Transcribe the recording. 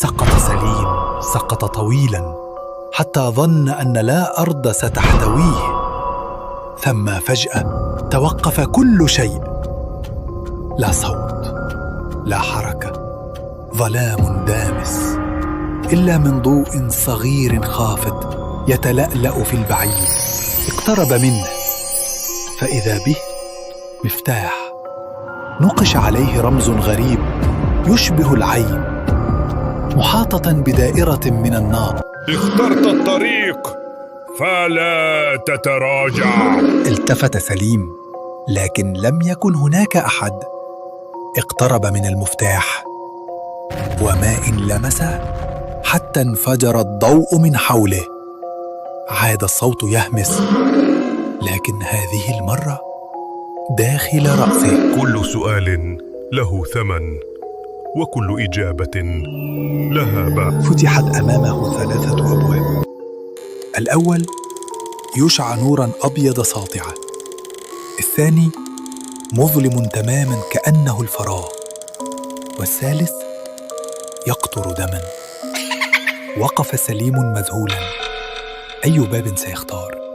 سقط سليم، سقط طويلا حتى ظن أن لا أرض ستحتويه. ثم فجأة توقف كل شيء، لا صوت، لا حركة، ظلام دامس، إلا من ضوء صغير خافت يتلألأ في البعيد. اقترب منه فإذا به مفتاح نقش عليه رمز غريب يشبه العين، محاطة بدائرة من النار. اخترت الطريق فلا تتراجع. التفت سليم، لكن لم يكن هناك أحد. اقترب من المفتاح وما إن لمسه حتى انفجر الضوء من حوله. عاد الصوت يهمس، لكن هذه المرة داخل رأسه. كل سؤال له ثمن، وكل إجابة لها باب. فتحت أمامه 3 أبواب. الأول يشع نوراً أبيض ساطعة، الثاني مظلم تماماً كأنه الفراغ، والثالث يقطر دماً. وقف سليم مذهولاً، أي باب سيختار؟